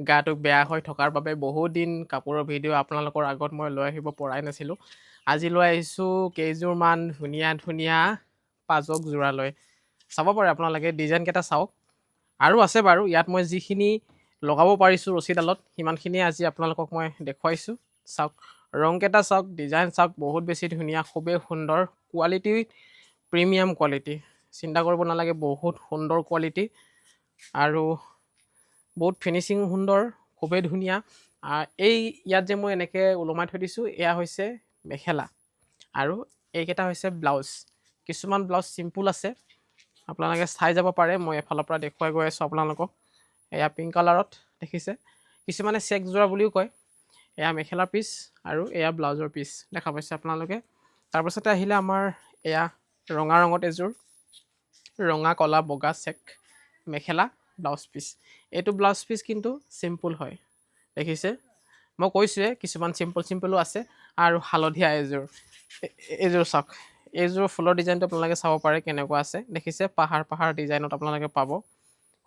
গাটো বেয়া হৈ থকাৰ বাবে বহুত দিন কাপোৰৰ ভিডিঅ' আপোনালোকৰ আগত মই লৈ আহিব পৰাই নাছিলোঁ। আজি লৈ আহিছোঁ কেইযোৰমান ধুনীয়া ধুনীয়া পাজক যোৰালৈ। চাব পাৰে আপোনালোকে, ডিজাইনকেইটা চাওক। আৰু আছে বাৰু, ইয়াত মই যিখিনি লগাব পাৰিছোঁ ৰছীডালত সিমানখিনিয়ে আজি আপোনালোকক মই দেখুৱাইছোঁ। চাওক, ৰংকেইটা চাওক, ডিজাইন চাওক, বহুত বেছি ধুনীয়া, খুবেই সুন্দৰ কোৱালিটি, প্ৰিমিয়াম কোৱালিটি। চিন্তা কৰিব নালাগে, বহুত সুন্দৰ কোৱালিটি আৰু বহুত ফিনিচিং সুন্দৰ, খুবেই ধুনীয়া। এই ইয়াত যে মই এনেকৈ ওলমাই থৈ দিছোঁ, এয়া হৈছে মেখেলা আৰু এইকেইটা হৈছে ব্লাউজ। কিছুমান ব্লাউজ চিম্পুল আছে, আপোনালোকে চাই যাব পাৰে। মই এফালৰ পৰা দেখুৱাই গৈ আছোঁ আপোনালোকক। এয়া পিংক কালাৰত দেখিছে, কিছুমানে চেক যোৰা বুলিও কয়। এয়া মেখেলাৰ পিচ আৰু এয়া ব্লাউজৰ পিচ দেখা পাইছে আপোনালোকে। তাৰপাছতে আহিলে আমাৰ এয়া ৰঙা ৰঙত এযোৰ, ৰঙা কলা বগা চেক মেখেলা, ব্লাউজ পিচ। এইটো ব্লাউজ পিচ কিন্তু চিম্পুল হয়, দেখিছে। মই কৈছোঁৱে কিছুমান চিম্পলো আছে। আৰু হালধীয়া এইযোৰ চাওক, এইযোৰ ফুলৰ ডিজাইনটো আপোনালোকে চাব পাৰে কেনেকুৱা আছে, দেখিছে। পাহাৰ ডিজাইনত আপোনালোকে পাব,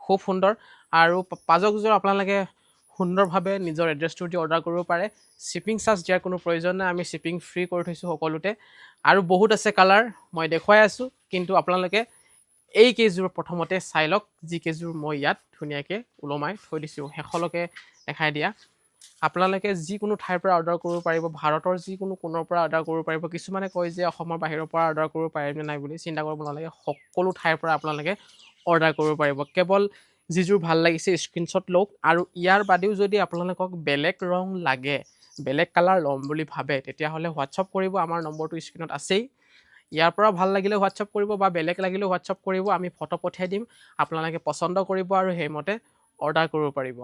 খুব সুন্দৰ। আৰু পাজকযোৰ আপোনালোকে সুন্দৰভাৱে নিজৰ এড্ৰেছটো দি অৰ্ডাৰ কৰিব পাৰে। শ্বিপিং চাৰ্জ দিয়াৰ কোনো প্ৰয়োজন নাই, আমি শ্বিপিং ফ্ৰী কৰি থৈছোঁ সকলোতে। আৰু বহুত আছে কালাৰ, মই দেখুৱাই আছোঁ, কিন্তু আপোনালোকে এই কেইযোৰ প্ৰথমতে চাই লওক, যিকেইযোৰ মই ইয়াত ধুনীয়াকৈ ওলমাই থৈ দিছোঁ। শেষলৈকে দেখাই দিয়া। আপোনালোকে যিকোনো ঠাইৰ পৰা অৰ্ডাৰ কৰিব পাৰিব, ভাৰতৰ যিকোনো কোণৰ পৰা অৰ্ডাৰ কৰিব পাৰিব। কিছুমানে কয় যে অসমৰ বাহিৰৰ পৰা অৰ্ডাৰ কৰিব পাৰিবনে নাই বুলি, চিন্তা কৰিব নালাগে, সকলো ঠাইৰ পৰা আপোনালোকে অৰ্ডাৰ কৰিব পাৰিব। কেৱল যিযোৰ ভাল লাগিছে স্ক্ৰীনশ্বট লওক। আৰু ইয়াৰ বাদেও যদি আপোনালোকক বেলেগ ৰং লাগে, বেলেগ কালাৰ ল'ম বুলি ভাবে, তেতিয়াহ'লে হোৱাটছআপ কৰিব, আমাৰ নম্বৰটো স্ক্ৰীনত আছেই। ইয়াৰ পৰা ভাল লাগিলে হোৱাটছআপ কৰিব বা বেলেগ লাগিলেও হোৱাটছআপ কৰিব, আমি ফটো পঠিয়াই দিম, আপোনালোকে পচন্দ কৰিব আৰু সেইমতে অৰ্ডাৰ কৰিব পাৰিব।